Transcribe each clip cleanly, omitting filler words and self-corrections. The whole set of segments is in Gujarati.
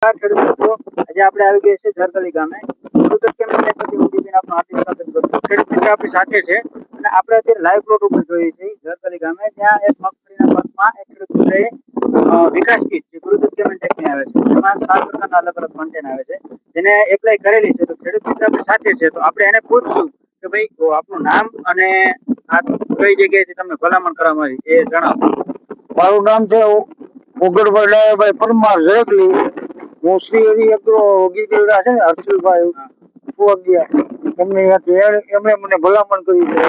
ખેડૂત મિત્રો, આજે આપણે આવી ગયા છે જરતલી ગામે. ખેડૂત કેમેરા ટેકની ઉદ્યોગીને આપણું હાર્દિક સ્વાગત કરું છું. ખેડૂત મિત્રો આપણી સાથે છે અને આપણે અત્યારે લાઈવ પ્લોટ ઉપર જોઈએ છીએ જરતલી ગામે. ત્યાં એક મગફળીના પાકમાં એક ખેડૂત મિત્રએ વિકાસ કીટ જે ગુરુદત્ત કેમેરા ટેકની આવે છે એમાં 7 પ્રકારના અલગ અલગ કન્ટેન આવે છે જેને એપ્લાય કરેલી છે. તો ખેડૂત મિત્ર આપણી સાથે છે, તો આપણે એને પૂછશું કે ભાઈ આપનું નામ અને આ કઈ જગ્યાએથી તમને ભલામણ કરવામાં આવી એ જણાવો. મારું નામ છે ઓગણભાઈ ડાયાભાઈ પરમાર ઝરકલી. હું શ્રી હરિ એગ્રો ગીરગઢડા છે ને હર્ષિલભાઈ સુવાગિયા એમને ત્યાંથી એમણે મને ભલામણ કરી છે,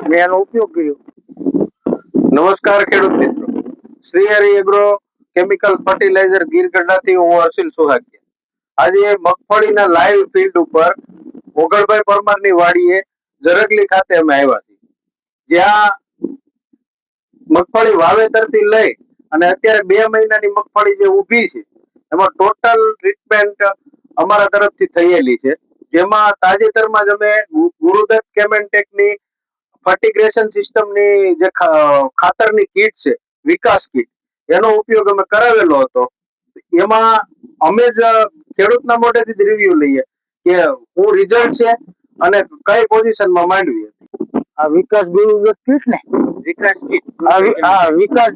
મેં એનો ઉપયોગ કર્યો. નમસ્કાર ખેડૂત મિત્રો, Shri Hari agro chemical fertiliser ગીરગઢડાથી હું હર્ષિલ સુહાગિયા. આજે મગફળીના લાઈવ ફિલ્ડ ઉપર ઓગણભાઈ પરમારની વાડીએ ઝરકલી ખાતે અમે આવ્યા છીએ, જ્યાં મગફળી વાવેતરથી લઈ અને અત્યારે 2 મહિનાની મગફળી જે ઊભી છે એમાં ટોટલ ટ્રીટમેન્ટ અમારા તરફથી થયેલી છે, જેમાં તાજેતરમાં જ અમે ગુરુદત્ત કેમેન્ટેકની ફર્ટિગ્રેશન સિસ્ટમની જે ખાતરની કીટ છે વિકાસ કીટ, એનો ઉપયોગ અમે કરાવેલો હતો. એમાં અમે જ ખેડૂતના મોઢેથી જ રિવ્યુ લઈએ કે શું રિઝલ્ટ છે અને કઈ પોઝિશનમાં માંડવી હતી. આ વિકાસ ગુરુદત્ત કીટ ને વિકાસ કીટ વિકાસ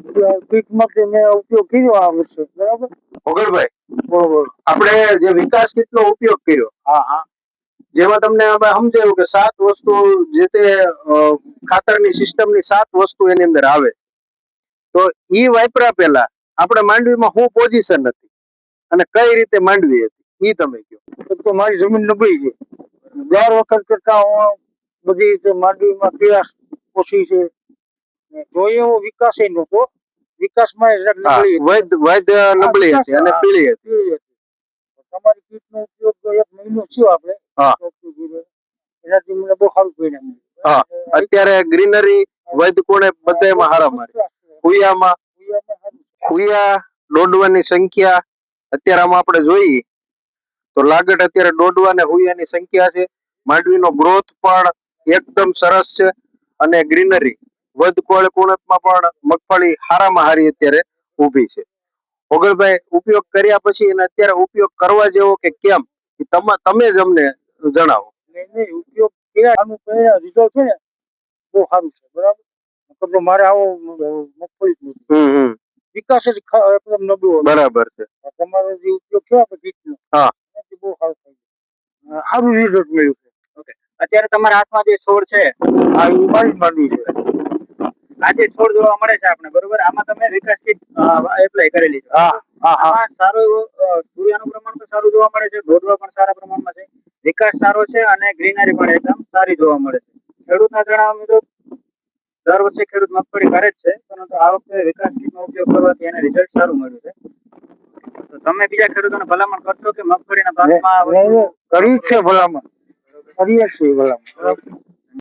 કીટમાંથી મેં ઉપયોગ કર્યો આ વર્ષે. બરાબર ઓગણભાઈ, બરોબર. આપણે જે વિકાસ કીટનો ઉપયોગ કર્યો, હા, જેમાં તમને અમે સમજાયું કે 7 વસ્તુ જે તે ખાતરની સિસ્ટમની 7 વસ્તુ એની અંદર આવે, તો ઈ વાપરા પહેલા આપણે માંડવીમાં શું પોઝિશન હતી અને કઈ રીતે માંડવી હતી ઈ તમે કહો. તો મારી જમીન નબળી છે, 4 વખત કરતા બધી રીતે માંડવીમાં પીળાશ ઓછી છે, જોઈએ એવો વિકાસ એ નહોતો. વિકાસમાં વૈદ નબળી હતી અને પીળી હતી. તમારી કીટનો ઉપયોગ 1 મહિનો થયો આપણે, એનાથી મને બહુ સારું પરિણામ મળ્યું. હા, અત્યારે ગ્રીનરી વૈદ કોણે બધામાં હારા મારી. હુયા દોડવાની સંખ્યા અત્યારે આમાં આપણે જોઈએ તો લાગટ અત્યારે દોડવા ને હુયાની સંખ્યા છે. માંડવીનો ગ્રોથ પણ એકદમ સરસ છે અને ગ્રીનરી વૈદ કોણમાં પણ મગફળી હારામાં હારી અત્યારે ઊભી છે. ઓગણભાઈ, ઉપયોગ કર્યા પછી અને અત્યારે ઉપયોગ કરવા જેવો કે કેમ તમે જ અમને જણાવો. ઉપયોગ કર્યા રિઝલ્ટ છે ને બહુ સારું છે. બરાબર, મતલબ મારે આવો મગફળી વિકાસ જ એકદમ નબળો. બરાબર છે. તમારો જે ઉપયોગ થયો આપણે કીટનો, હા, બહુ સારું થયું, સારું રિઝલ્ટ મળ્યું છે. ઓકે, અત્યારે તમારા હાથમાં જે છોડ છે આ મારી માંડવી છે. આ જે છોડ જોવા મળે છે આપણે, બરોબર, આમાં તમે વિકાસ કીટ એપ્લાય કરેલી છે. આમાં સારું એવું સૂર્યનું પ્રમાણ પણ સારું જોવા મળે છે, દોડવા પણ સારા પ્રમાણમાં છે, વિકાસ સારો છે અને ગ્રીનરી પણ એકદમ સારી જોવા મળે છે. ખેડૂતના જણાવ્યા મુજબ દર વર્ષે ખેડૂત મગફળી કરે જ છે, પરંતુ આ વખતે વિકાસ કીટનો ઉપયોગ કરવાથી એને રિઝલ્ટ સારું મળ્યું છે. તો તમે બીજા ખેડૂતોને ભલામણ કરશો કે મગફળીના પાકમાં કરી જ છે ભલામણ, કરીએ છીએ ભલામણ.